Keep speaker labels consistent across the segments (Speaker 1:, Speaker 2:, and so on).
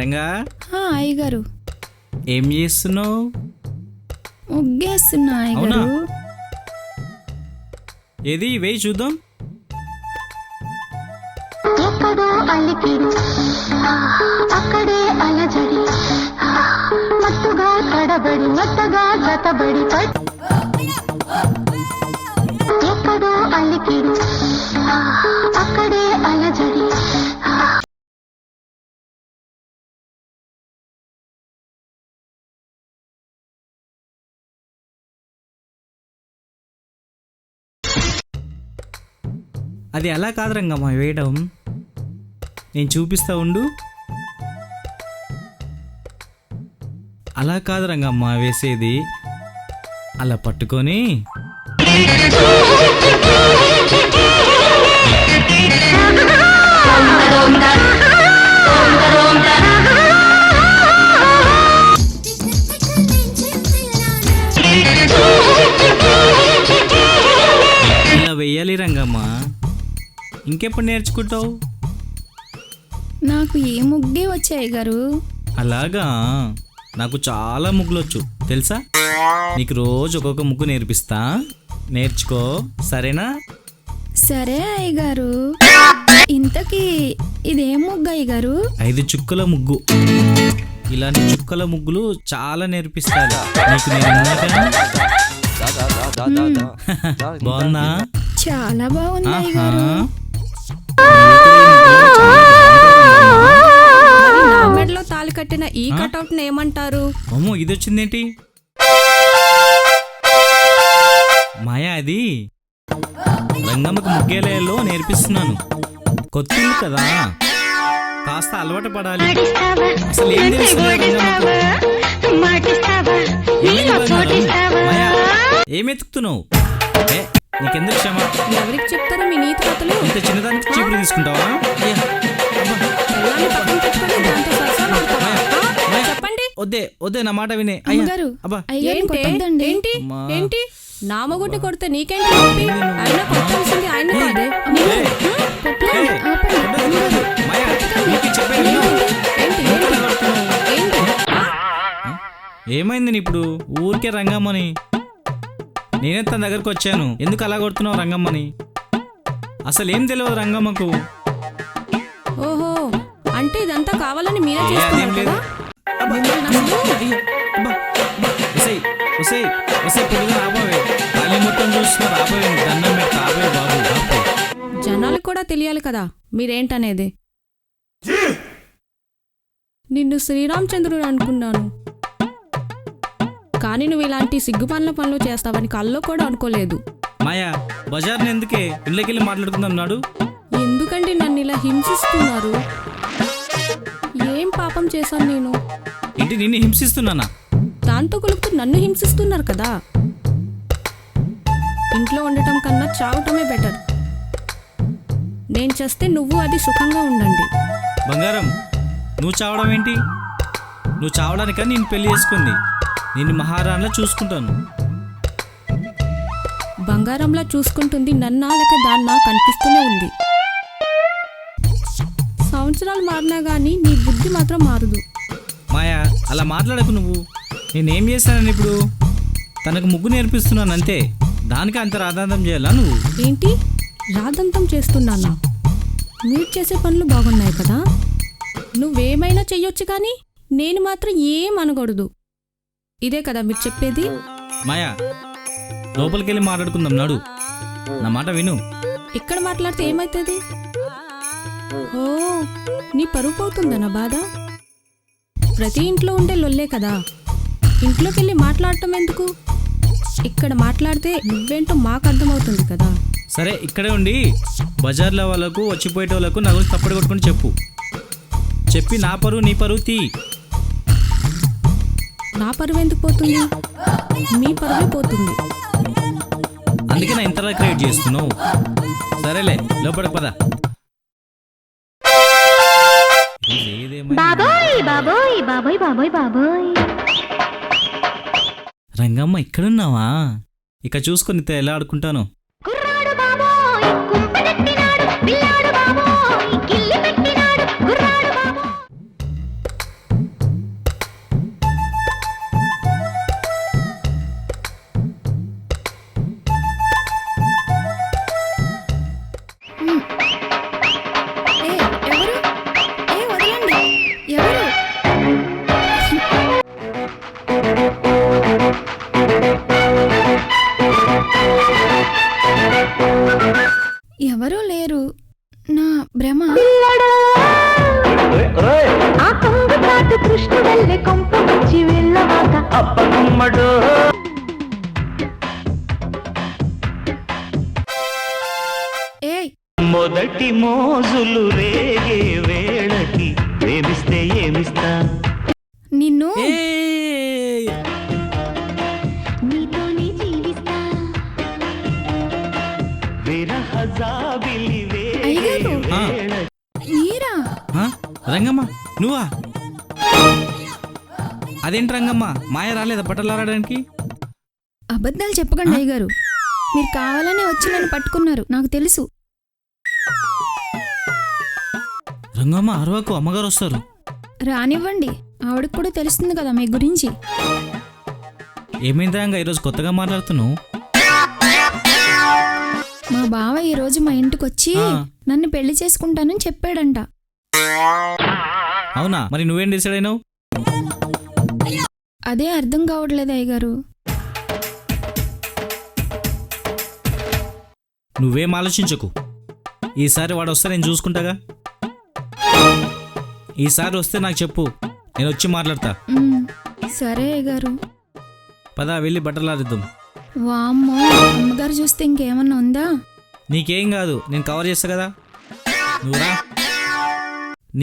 Speaker 1: రంగా
Speaker 2: అయ్యగారు
Speaker 1: ఏం చేస్తున్నావు?
Speaker 2: ముగ్గేస్తున్నా
Speaker 1: అవునా?
Speaker 2: అయ్యగారు.
Speaker 1: ఏది వేయి చూద్దాం.
Speaker 3: ఎక్కడో అలికిడి అక్కడే అలజడి మత్తుగా తడబడి మెత్తగా జతబడి ఎక్కడో అలికిడి అక్కడే అలజడి.
Speaker 1: అది అలా కాదు రంగమ్మ వేయడం, నేను చూపిస్తా ఉండు. అలా కాదు రంగమ్మ వేసేది, అలా పట్టుకొని ఇలా వెయ్యాలి రంగమ్మ. ఇంకెప్పుడు నేర్చుకుంటావు?
Speaker 2: నాకు ఏ ముగ్గే వచ్చాయి గారు.
Speaker 1: అలాగా, నాకు చాలా ముగ్గులొచ్చు తెలుసా. నీకు రోజు ఒక్కొక్క ముగ్గు నేర్పిస్తా, నేర్చుకో సరేనా?
Speaker 2: సరే అయ్యగారు. ఇంతకీ ఇదేం ముగ్గు అయ్యగారు?
Speaker 1: 5 చుక్కల ముగ్గు. ఇలాంటి చుక్కల ముగ్గులు చాలా నేర్పిస్తాను నీకు నేను ఉన్నాగా. బాగుందా?
Speaker 2: చాలా బాగుంది అయ్యగారు.
Speaker 4: నా మెడలో తాళి కట్టిన ఈ కటౌట్ ఏమంటారు?
Speaker 1: అమ్మో, ఇది వచ్చిందేంటి? మాయా, అది రంగమ్మకు ముగ్గేలలో నేర్పిస్తున్నాను. కొత్త ఇల్లు కదా, కాస్త అలవాటు పడాలి. అసలు ఏం తెలుసు రంగమ్మకు? మాయా, ఏం ఎత్తుకుతున్నావు? నీకెందుకు క్షమ?
Speaker 4: ఎవరికి చెప్తారో మీ నీతి కథలు?
Speaker 1: ఇంత చిన్నదానికి చీపురు తీసుకుంటావా?
Speaker 4: పిల్లాన్ని పక్కన పెట్టుకొని దాంతో సరసాలు ఆడతావా? చెప్పండి.
Speaker 1: వద్దే వద్దే, నా మాట వినే.
Speaker 2: అయ్యగారు,
Speaker 1: అబ్బా,
Speaker 2: అయ్యగారిని
Speaker 4: ఏంటి
Speaker 2: కొట్టొద్దండి.
Speaker 4: ఏంటి
Speaker 1: అమ్మా.
Speaker 4: ఏంటి నా మొగుడిని కొడితే నీకేంటి నొప్పి? ఆయన కొట్టాల్సింది ఆయన కాదే.
Speaker 1: ఏయ్,
Speaker 2: కొట్టండి,
Speaker 1: ఏయ్,
Speaker 2: ఆపండి.
Speaker 1: కొట్టొద్దు. మాయా, నీకు చెప్పేది విను.
Speaker 4: ఏంటి
Speaker 1: ఎందుకు అలా కొడుతున్నావు?
Speaker 4: ఏంటి
Speaker 1: ఏమైంది నీ ఇప్పుడు? ఊరికే రంగమ్మని, నేనే తన దగ్గరకు వచ్చాను. ఎందుకు అలా కొడుతున్నావు రంగమ్మని? అసలు ఏం తెలియదు రంగమ్మకు.
Speaker 4: ఓహో, అంటే ఇదంతా కావాలని మీరే
Speaker 1: అదేం
Speaker 4: చేస్తున్నారు
Speaker 1: లేదు.
Speaker 4: కదా? మిమ్మల్ని అసలు
Speaker 1: అయ్యో, అబ్బా, అబ్బా. ఒసేయ్, ఒసేయ్, ఒసేయ్, పొద్దుగా రాబోవే. ఖాళీ మొత్తం చూస్తున్నా, రాబోయే. దండం పెట్టి రాబోయే బాబు, రాబోయే.
Speaker 4: జనాలకు కూడా తెలియాలి కదా మీరేంటనేది. నిన్ను శ్రీరామచంద్రుడు అనుకున్నాను, కానీ నువ్వు ఇలాంటి సిగ్గు పనులు చేస్తావని కల్లో కూడా అనుకోలేదు.
Speaker 1: మాయా, బజార్ని ఎందుకే, ఇళ్ళకెళ్ళి మాట్లాడుకుందాం నాడు.
Speaker 4: ఎందుకండి నన్ను ఇలా హింసిస్తున్నారు? ఏం పాపం చేశాను నేను?
Speaker 1: ఇంటి నిన్ను హింసిస్తున్నానా?
Speaker 4: దాంతో కొలుపుతూ నన్ను హింసిస్తున్నారు కదా. ఇంట్లో ఉండటం కన్నా చావటమే బెటర్. నేను చేస్తే నువ్వు అది సుఖంగా ఉండండి.
Speaker 1: బంగారం, నువ్వు చావడం ఏంటి? నువ్వు చావడానికని నేను పెళ్లి చేసుకుంది. నిన్ను మహారాణిలా చూసుకుంటాను.
Speaker 4: బంగారంలా చూసుకుంటుంది నన్నా లేక దాన్నా కనిపిస్తూనే ఉంది. సంవత్సరాలు మారినా కానీ నీ బుద్ధి మాత్రం మారదు.
Speaker 1: మాయా, అలా మాట్లాడకు నువ్వు. నేనేం చేశానని ఇప్పుడు? తనకు ముగ్గు నేర్పిస్తున్నాను అంతే. దానికి అంత రాధాంతం చేయాలా నువ్వు?
Speaker 4: ఏంటి రాదంతం చేస్తున్నానా? మీరు చేసే పనులు బాగున్నాయి కదా, నువ్వేమైనా చెయ్యొచ్చు కానీ నేను మాత్రం ఏం అనకూడదు. ఇదే కదా మీరు చెప్పేది?
Speaker 1: మాయా, లోపలికి వెళ్ళి మాట్లాడుకుందాం నాడు. నా మాట విను.
Speaker 4: ఇక్కడ మాట్లాడితే ఏమవుతుంది? ఓ, నీ పరువు పోతుందా నా బాధ? ప్రతి ఇంట్లో ఉండే లొల్లే కదా, ఇంట్లోకి వెళ్ళి మాట్లాడటం ఎందుకు? ఇక్కడ మాట్లాడితే నువ్వేంటో మాకు అర్థమవుతుంది కదా.
Speaker 1: సరే, ఇక్కడే ఉండి బజార్లో వాళ్ళకు వచ్చిపోయేట వాళ్ళకు నా గురించి తప్పటి కొట్టుకుని చెప్పు. చెప్పి నా పరువు నీ పరువు తీ.
Speaker 4: నా పరువు ఎందుకు పోతుంది? మీ పరువే పోతుంది.
Speaker 1: అందుకే నా ఇంతలా క్రియేట్ చేస్తున్నావు. సరేలే, లోపలికి పద.
Speaker 3: బాబోయ్ బాబోయ్ బాబోయ్ బాబోయ్ బాబోయ్.
Speaker 1: రంగమ్మ, ఇక్కడున్నావా? ఇక చూసుకొని ఎలా ఆడుకుంటాను.
Speaker 3: కుర్రాడు బాబోయ్ కుంపదెట్టినాడు, పిల్లాడు బాబోయ్ కిల్లి పెట్టినాడు, కుర్రాడు బాబోయ్.
Speaker 5: మోజులు రేగే వేళకి ప్రేమిస్తే ఏమిస్తా
Speaker 2: నిన్ను
Speaker 1: ఏయ్!
Speaker 3: నీతోనే జీవిస్తా
Speaker 5: విరహ జాబిలి
Speaker 2: అయ్యగారు
Speaker 1: ఆ,
Speaker 2: మీరా
Speaker 1: ఆ? రంగమ్మ నువ్వా? అదేంటి రంగమ్మ మాయ రాలేదా బట్టలు ఆడడానికి?
Speaker 2: అబద్ధాలు చెప్పకండి అయ్యగారు. మీరు కావాలనే వచ్చి నన్ను పట్టుకున్నారు, నాకు తెలుసు.
Speaker 1: రంగమ్మ అరవకు, అమ్మగారు వస్తారు.
Speaker 2: రానివ్వండి, ఆవిడకి కూడా తెలుస్తుంది కదా మీ గురించి.
Speaker 1: ఏమైంది రంగ ఈరోజు కొత్తగా మాట్లాడుతున్నావు?
Speaker 2: మా బావ ఈరోజు మా ఇంటికి వచ్చి
Speaker 1: ఆ.
Speaker 2: నన్ను పెళ్లి చేసుకుంటానని చెప్పాడంట.
Speaker 1: అవునా? మరి నువ్వేం డిసైడ్ అయినావు?
Speaker 2: అదే అర్థం కావట్లేదు అయ్యగారు.
Speaker 1: నువ్వేం ఆలోచించకు. ఈసారి వాడు వస్తే నేను చూసుకుంటాగా. ఈసారి వస్తే నాకు చెప్పు, నేను వచ్చి మాట్లాడతా.
Speaker 2: ఉమ్, సరే అయ్యగారు.
Speaker 1: పద వెళ్ళి బట్టలు ఆడిద్దాం.
Speaker 2: వామ్మో, అమ్మగారు చూస్తే ఇంకేమన్నా ఉందా?
Speaker 1: నీకేం కాదు, నేను కవర్ చేస్తా కదా. నువ్వురా.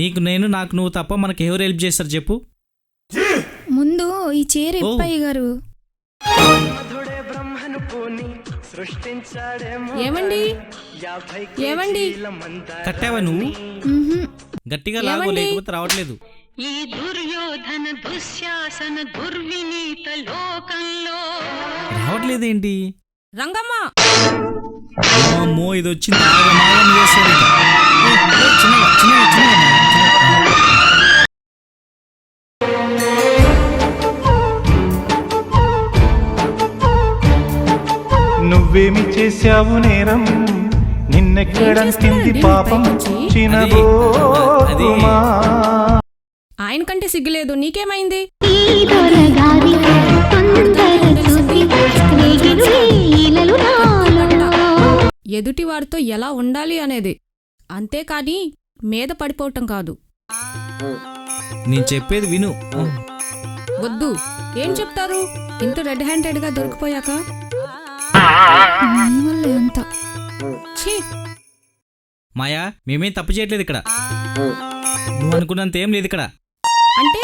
Speaker 1: నీకు నేను, నాకు నువ్వు తప్ప మనకి ఎవరు హెల్ప్ చేస్తారు చెప్పు?
Speaker 2: ముందు ఈ చీర ఇప్పయ్య గారు.
Speaker 4: ఏమండి ఏమండి
Speaker 1: కట్టావా నువ్వు? గట్టిగా లాగో,
Speaker 4: ఏమండి?
Speaker 1: లేకపోతే రావట్లేదు.
Speaker 6: ఈ దుర్యోధన దుశ్శాసన దుర్వినీత లోకంలో
Speaker 1: రావట్లేదేంటి?
Speaker 4: రంగమ్మ
Speaker 1: అమ్మో ఇది వచ్చింది. ఆగమాగం చేస్తాడు ఇక. చిన్నగా చిన్నగా చిన్నగా.
Speaker 5: నువ్వేమి చేశావు నేరం నిన్నెక్కడంటింది పాపం చినబోమా
Speaker 4: ఆయన కంటే సిగ్గులేదు, నీకేమైంది?
Speaker 3: ఈ దొరగారి తొందర చూసి స్నేహితులే ఈలలు నాలో.
Speaker 4: ఎదుటి వారితో ఎలా ఉండాలి అనేది, అంతేకాని మీద పడిపోవటం కాదు.
Speaker 1: నేను చెప్పేది విను.
Speaker 4: వద్దు. ఏం చెప్తారు ఇంత రెడ్ హ్యాండెడ్ గా దొరికిపోయాక?
Speaker 2: నీ వల్ల ఎంత.
Speaker 4: ఛీ,
Speaker 1: మాయా మేమేం తప్పు చేయట్లేదు ఇక్కడ. నువ్వు అనుకున్నంత ఏం లేదు ఇక్కడ.
Speaker 4: అంటే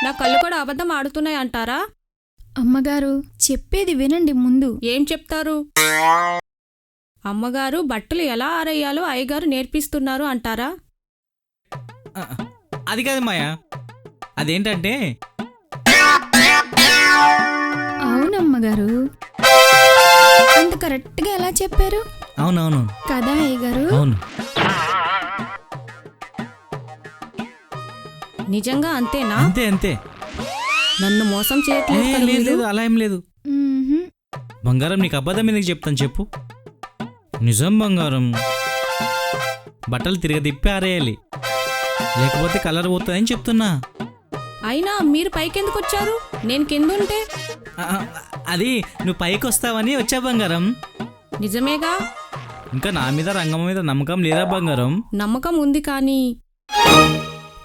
Speaker 4: నా కళ్ళు కూడా అబద్ధం ఆడుతున్నాయి అంటారా?
Speaker 2: అమ్మగారు చెప్పేది వినండి ముందు.
Speaker 4: ఏం చెప్తారు? అమ్మగారు బట్టలు ఎలా ఆరేయాలో అయ్యగారు నేర్పిస్తున్నారు అంటారా?
Speaker 1: ఆ, అది కాదు మాయా. అదేంటంటే
Speaker 2: అవునమ్మగారు, అంత కరెక్ట్గా ఎలా చెప్పారు
Speaker 1: అవునవును
Speaker 2: కదా అయ్యగారు?
Speaker 1: అవును.
Speaker 4: నిజంగా అంతేనా?
Speaker 1: అంతే అంతే.
Speaker 4: నన్ను మోసం
Speaker 1: ఏ,
Speaker 4: చేయట్లేదు కదా
Speaker 1: లేదు
Speaker 4: మీరు?
Speaker 1: లేదు, అలా ఏం లేదు.
Speaker 2: మ్మ్హ్మ్.
Speaker 1: బంగారం నీకు అబద్ధం ఎందుకు చెప్తాను చెప్పు? నిజం బంగారం. బట్టలు తిరగదిప్పి ఆరేయాలి, లేకపోతే కలర్ పోతుందని చెప్తున్నా.
Speaker 4: అయినా మీరు పైకెందుకు వచ్చారు? నేను కిందుంటే?
Speaker 1: ఆ, అది నువ్వు పైకి వస్తావని వచ్చా బంగారం.
Speaker 4: నిజమేగా?
Speaker 1: ఇంకా నా మీద రంగమ్మ మీద నమ్మకం లేదా బంగారం?
Speaker 4: నమ్మకం ఉంది కానీ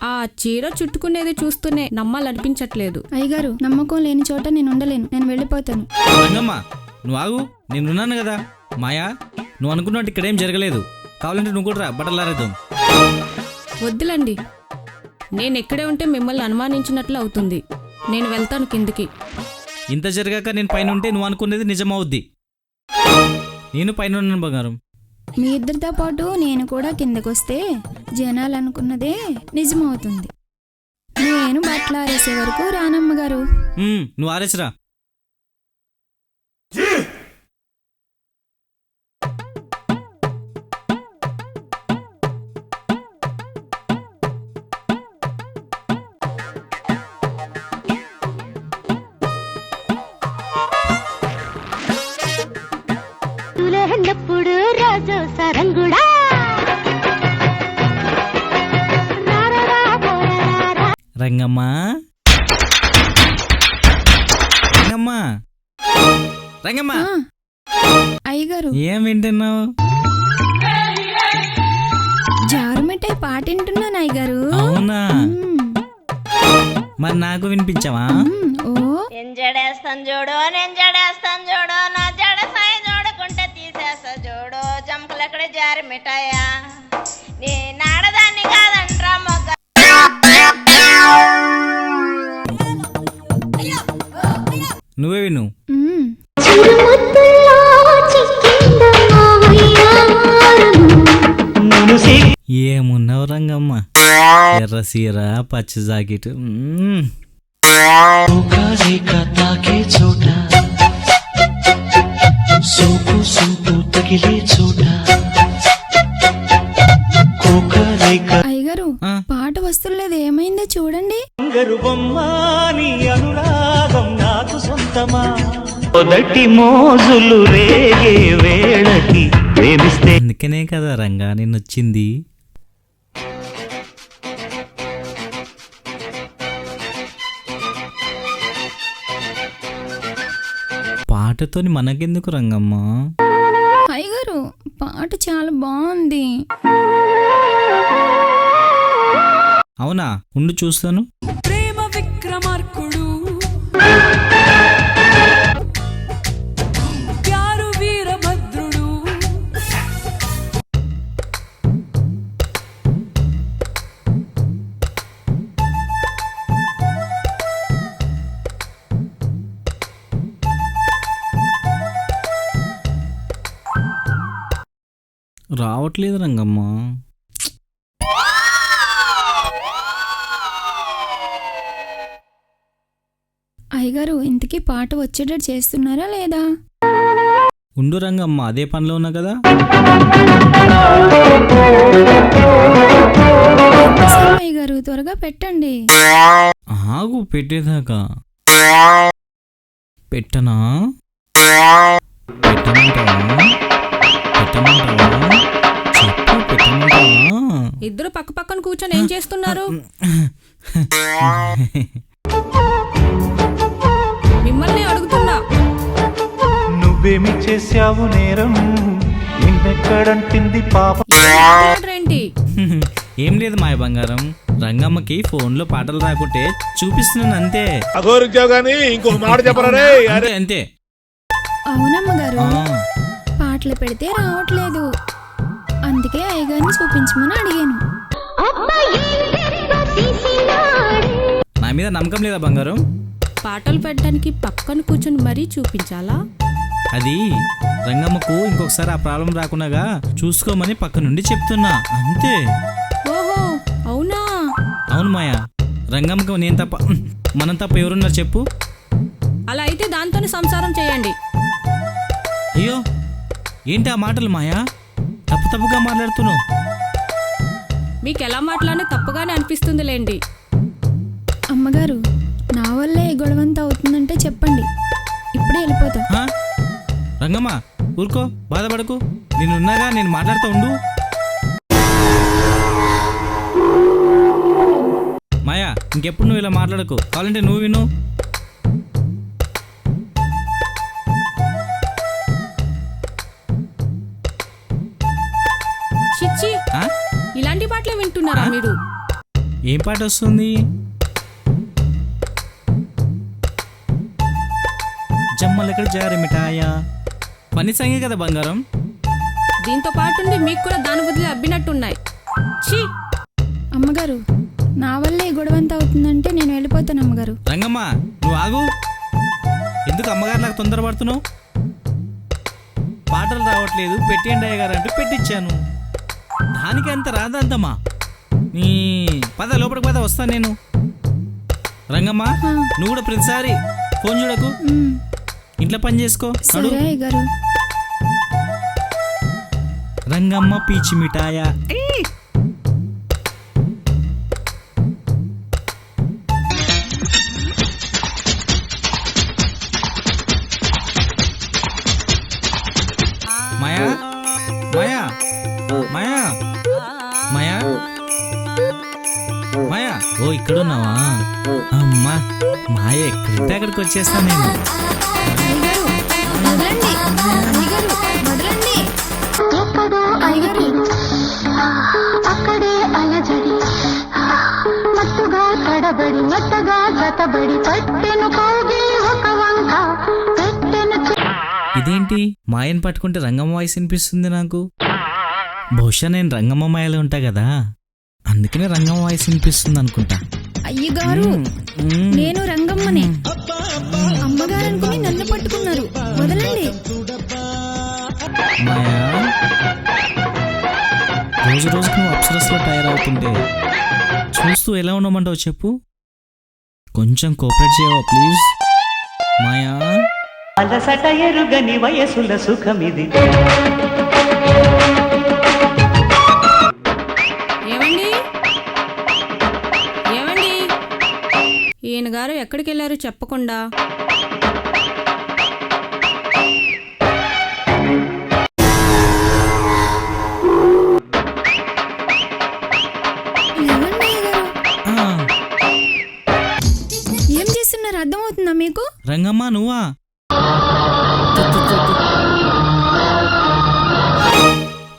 Speaker 4: ఆ చీర చుట్టుకునేది చూస్తూనే నమ్మాలనిపించట్లేదు.
Speaker 2: అయ్యగారు, నమ్మకం లేని చోట నేను ఉండలేను, నేను వెళ్ళిపోతాను.
Speaker 1: రంగమ్మ నువ్వు ఆగు, నేనున్నాను కదా. మాయా నువ్వు అనుకున్నట్టు ఇక్కడేం జరగలేదు. కావాలంటే నువ్వు కూడా రా, బట్టలు ఆరేద్దాం.
Speaker 4: వద్దులండి, నేను ఎక్కడే ఉంటే మిమ్మల్ని అనుమానించినట్లు అవుతుంది. నేను వెళ్తాను కిందికి.
Speaker 1: ఇంత జరగాక నేను పైన ఉంటే నువ్వు అనుకునేది నిజమవుద్ది. నేను పైన ఉన్నాను బంగారం.
Speaker 2: మీ ఇద్దరితో పాటు నేను కూడా కిందకొస్తే జనాలు అనుకున్నదే నిజమవుతుంది. నేను బట్టలు ఆరేసే వరకు రానమ్మగారు.
Speaker 1: నువ్వు ఆరేసిరా.
Speaker 3: తులహండప్పుడు రాజు సరంగుడా రారరా పోరరా.
Speaker 1: రంగమ్మ రంగమ్మ రంగమ్మ,
Speaker 2: ఆ, అయ్యగారు
Speaker 1: ఏం వింటున్నావు?
Speaker 2: జారు మిఠాయి పాట వింటున్నాను అయ్యగారు.
Speaker 1: అవునా?
Speaker 2: మ్మ్.
Speaker 1: మరి నాకు వినిపించావా?
Speaker 2: ఓ
Speaker 7: నేను జడేస్తాను చూడు, నేను జడేస్తాను చూడు, నా జడ సాయి చూడకుంటే తీసేస్తా చూడు, జంపలెక్కడ జారి మిఠాయా. నేను ఆడదాన్ని కాదంట్రా మొగ్గ.
Speaker 1: నువ్వే విను.
Speaker 2: మ్మ్.
Speaker 5: మనసే
Speaker 1: ఏమున్నావు రంగమ్మ, ఎర్ర సీర పచ్చ జాకెట్.
Speaker 5: రేఖ తాకే చోట సోపు సోపు తగిలే చోట కోక రేఖ
Speaker 2: అయ్యగారు
Speaker 1: ఆ.
Speaker 2: పాట వస్తులేదు, ఏమైందో చూడండి.
Speaker 5: బంగారు బొమ్మని అనురాగం నాకు సొంతమా మొదటి మోజులు రేగే వేళకి ప్రేమిస్తే
Speaker 1: అందుకనే కదా రంగా నిన్నొచ్చింది. పాటతోని మనకెందుకు రంగమ్మ?
Speaker 2: అయ్యగారు పాట చాలా బాగుంది.
Speaker 1: అవునా, ఉండు చూస్తాను.
Speaker 4: ప్రేమ విక్రమార్కుడు ప్యారు వీరభద్రుడు
Speaker 1: రావట్లేదు రంగమ్మ.
Speaker 2: అయ్యగారు ఇంతకీ పాట వచ్చేటట్టు చేస్తున్నారా లేదా?
Speaker 1: ఉండు రంగమ్మ, అదే పనిలో ఉన్నా కదా.
Speaker 2: సరే అయ్యగారు త్వరగా పెట్టండి.
Speaker 1: ఆగు, పెట్టేదాకా. పెట్టనా? పెట్టమంటావా? పెట్టమంటావా? చెప్పు, పెట్టమంటావా?
Speaker 4: ఇద్దరు పక్క పక్కన కూర్చొని ఏం చేస్తున్నారు? మిమ్మల్ని అడుగుతున్నా.
Speaker 5: నువ్వేమి చేశావు నేరం నిన్నెక్కడంటింది పాప
Speaker 4: ఏంటి?
Speaker 1: ఏం లేదు మాయ బంగారం, రంగమ్మకి ఫోన్లో పాటలు రాకుంటే చూపిస్తున్నాను అంతే. అంతే అంతే.
Speaker 2: అవునమ్మగారు
Speaker 1: ఆ,
Speaker 2: పాటలు పెడితే రావట్లేదు, అందుకే అయ్యగారిని చూపించమని అడిగాను.
Speaker 1: నా మీద నమ్మకం లేదా బంగారం?
Speaker 4: పాటలు పెట్టడానికి పక్కన కూర్చొని మరీ చూపించాలా?
Speaker 1: అది రంగమ్మకు ఇంకొకసారి ఆ ప్రాబ్లం రాకుండా చూసుకోమని పక్క నుండి చెప్తున్నా అంతే.
Speaker 4: ఓహో అవునా?
Speaker 1: అవును మాయా, రంగమ్మకు నేను తప్ప మనం తప్ప ఎవరున్నారు చెప్పు?
Speaker 4: అలా అయితే దాంతోనే సంసారం చేయండి.
Speaker 1: అయ్యో, ఏంటి ఆ మాటలు మాయా? తప్పు తప్పుగా మాట్లాడుతున్నావు.
Speaker 4: మీకు ఎలా మాట్లాడినా తప్పుగానే అనిపిస్తుందిలేండి.
Speaker 2: అమ్మగారు నా వల్లే ఈ గొడవంతా అవుతుందంటే చెప్పండి, ఇప్పుడే వెళ్ళిపోతా.
Speaker 1: ఆ? రంగమ్మ ఊరుకో, బాధపడకు, నేనున్నాగా, నేను మాట్లాడుతూ ఉండు. మాయా, ఇంకెప్పుడు నువ్వు ఇలా మాట్లాడకు, కావాలంటే నువ్వు విను.
Speaker 4: చిచ్చి,
Speaker 1: ఆ?
Speaker 4: ఇలాంటి పాటలే వింటున్నారా మీరు?
Speaker 1: ఏం పాట వస్తుంది? జమ్మలక్కడ జారి మిఠాయా, పని సంగే కదా బంగారం.
Speaker 4: దీంతో పాటుండి మీకు కూడా దాని బుద్ధులు అబ్బినట్టున్నాయి. ఛీ,
Speaker 2: అమ్మగారు నా వల్లే ఈ గొడవంతా అవుతుందంటే నేను వెళ్ళిపోతాను అమ్మగారు.
Speaker 1: రంగమ్మ నువ్వు ఆగు, ఎందుకు అమ్మగారిలాగా తొందరపడుతున్నావు? పాటలు రావట్లేదు, పెట్టేయండి అయ్యగారు అంటే పెట్టించాను, దానికి అంత రాదంతమ్మా. నీ పద లోపలికి పద, వస్తాను నేను. రంగమ్మ నువ్వు కూడా ప్రతిసారి ఫోన్ చూడకు,
Speaker 2: మ్మ్.
Speaker 1: ఇంట్లో పని చేసుకో. నడు.
Speaker 2: సరే అయ్యగారు.
Speaker 1: రంగమ్మ పీచి మిఠాయా. మాయా మాయా మాయా మాయా మాయా, ఓ ఇక్కడున్నావా? అమ్మా మాయ, ఎక్కడితే అక్కడికి వచ్చేస్తా నేను.
Speaker 2: అయ్యగారు వదలండి, అయ్యగారు వదలండి.
Speaker 3: ఎక్కడో అయ్యగారు అక్కడే అలజడి మత్తుగా తడబడి మెత్తగా జతబడి పట్టెను కౌగిలి ఒక వంక పెట్టెను
Speaker 1: ఇదేంటి మాయని పట్టుకుంటే రంగమ్మ వాయిస్ వినిపిస్తుంది నాకు? బహుశా నేను రంగమ్మాయిలో ఉంటా కదా, అందుకనే రంగమ్మ వాయిస్ వినిపిస్తుంది అనుకుంటా.
Speaker 2: అయ్యగారు నేను రంగమ్మని. అమ్మగారు అనుకుని నన్ను పట్టుకున్నారు, వదలండి.
Speaker 1: మాయా, రోజు రోజుకు నువ్వు అప్సరస్లో తయారవుతుంటే చూస్తూ ఎలా ఉండమంటావు చెప్పు? కొంచెం కోఆపరేట్ చేయవా ప్లీజ్? మాయా,
Speaker 5: అలసట ఎరుగని వయసుల సుఖమిది.
Speaker 4: ఏమండి ఏమండి, ఈయన గారు ఎక్కడికి వెళ్ళారు చెప్పకుండా?
Speaker 2: లేవండి అయ్యగారు.
Speaker 1: ఆ,
Speaker 2: ఏం చేస్తున్నారు అర్థమవుతుందా మీకు?
Speaker 1: రంగమ్మ నువ్వా?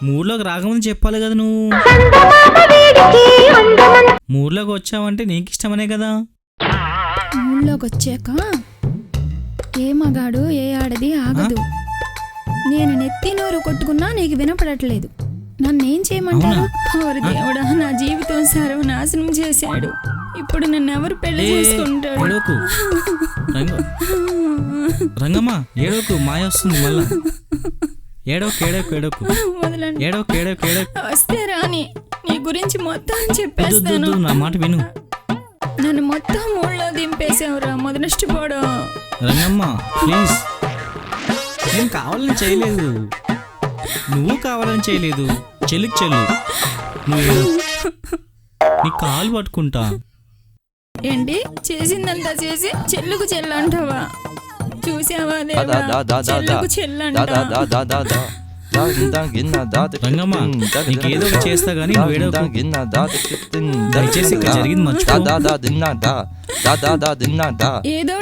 Speaker 1: మూడ్లోకి రాకముందు చెప్పాలి కదా నువ్వు. మూడ్లోకి వచ్చావంటే నీకు ఇష్టమనే కదా.
Speaker 2: ఊళ్ళోకి వచ్చాక ఏ మగాడు ఏ ఆడది ఆగదు. నేను నెత్తి నోరు కొట్టుకున్నా నీకు వినపడట్లేదు. నన్నేం చేయమంటారు? ఓరి దేవుడా, నా జీవితం సర్వనాశనం చేశాడు. ఇప్పుడు నన్ను ఎవరు పెళ్లి చేసుకుంటాడు?
Speaker 1: ఏడోకు రంగమ్మ, ఏడోకు, మాయ వస్తుంది మళ్ళా. ఏడోకు ఏడోకు ఏడోకు
Speaker 2: వదలండి.
Speaker 1: ఏడోకు ఏడోకు ఏడోకు.
Speaker 2: వస్తే రాని, నీ గురించి మొత్తం చెప్పేస్తాను.
Speaker 1: నా మాట విను.
Speaker 2: నన్ను మొత్తం ఊళ్ళో దింపేసావురా మొదలష్టపోవడం.
Speaker 1: రంగమ్మ ప్లీజ్, నేను కావాలని చేయలేదు, నువ్వు కావాలని చేయలేదు. చెల్లికి చెల్లు, నువ్వు నీ కాలు పట్టుకుంటా.
Speaker 2: ఏంటి చేసిందంతా చేసి చెల్లుకు చెల్లంటావా? చూసావా దేవుడా, చెల్లుకు చెల్లంట.
Speaker 1: రంగమ్మ, నీకేదో ఒకటి చేస్తా గానీ నువ్వు ఏడోకు. దయచేసి ఇక్కడ జరిగింది మర్చిపో.
Speaker 2: ఏదో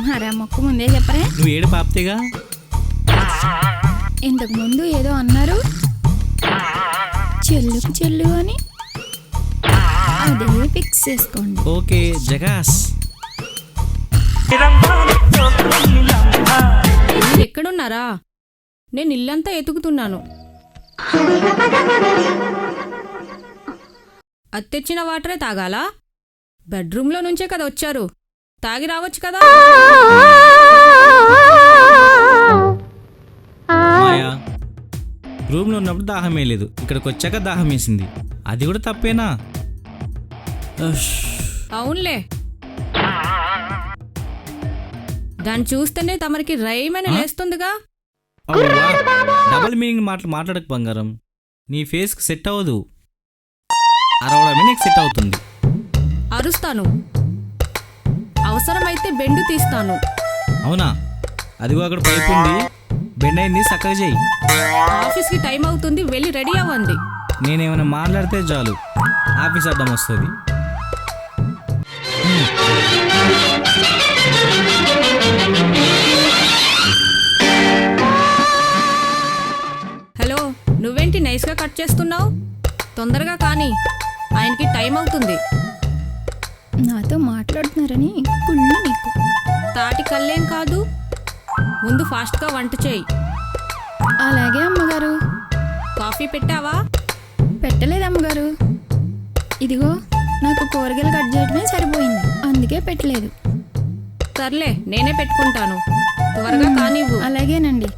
Speaker 2: మరా మొక్కు ముందే చెప్పరే.
Speaker 1: నువ్వు ఏడు పాపితేగా.
Speaker 2: ఇంతకు ముందు ఏదో అన్నారు, చెల్లుకు చెల్లు అని. అదే ఫిక్స్ చేసుకోండి.
Speaker 1: ఓకే జగాస్.
Speaker 4: మీరు ఎక్కడున్నారా? నేను ఇల్లంతా ఎతుకుతున్నాను. అత్తెచ్చిన వాటరే తాగాలా? బెడ్రూమ్లో నుంచే కదా వచ్చారు, తాగి రావచ్చు కదా.
Speaker 1: మాయా, రూమ్లో ఉన్నప్పుడు దాహం వేయలేదు, ఇక్కడికి వచ్చాక దాహం వేసింది. అది కూడా తప్పేనా?
Speaker 4: అవునులే, దాన్ని చూస్తేనే తమరికి రైమని లేస్తుందిగా.
Speaker 1: అవునా? డబల్ మీనింగ్ మాట్లాడక బంగారం, నీ ఫేస్కి సెట్ అవ్వదు. అరవడమే నీకు సెట్ అవుతుంది.
Speaker 4: అరుస్తాను, అవసరమైతే బెండు తీస్తాను.
Speaker 1: అవునా? అదిగో అక్కడ పైపు ఉంది, బెండ్ అయింది, చక్కగా చేయి.
Speaker 4: ఆఫీస్కి టైం అవుతుంది, వెళ్ళి రెడీ అవ్వండి.
Speaker 1: నేనేమైనా మాట్లాడితే చాలు ఆఫీస్ అడ్డం వస్తుంది.
Speaker 4: హలో, నువ్వేంటి నైస్గా కట్ చేస్తున్నావు? తొందరగా కానీ, ఆయనకి టైం అవుతుంది.
Speaker 2: నాతో మాట్లాడుతున్నారని కుళ్ళు నీకు.
Speaker 4: తాటి కల్లేం కాదు, ముందు ఫాస్ట్గా వంట చేయి.
Speaker 2: అలాగే అమ్మగారు.
Speaker 4: కాఫీ పెట్టావా?
Speaker 2: పెట్టలేదు అమ్మగారు. ఇదిగో నాకు కూరగాయలు కట్ చేయడమే సరిపోయింది, అందుకే పెట్టలేదు.
Speaker 4: సర్లే, నేనే పెట్టుకుంటాను. త్వరగా కానివ్వు.
Speaker 2: అలాగేనండి.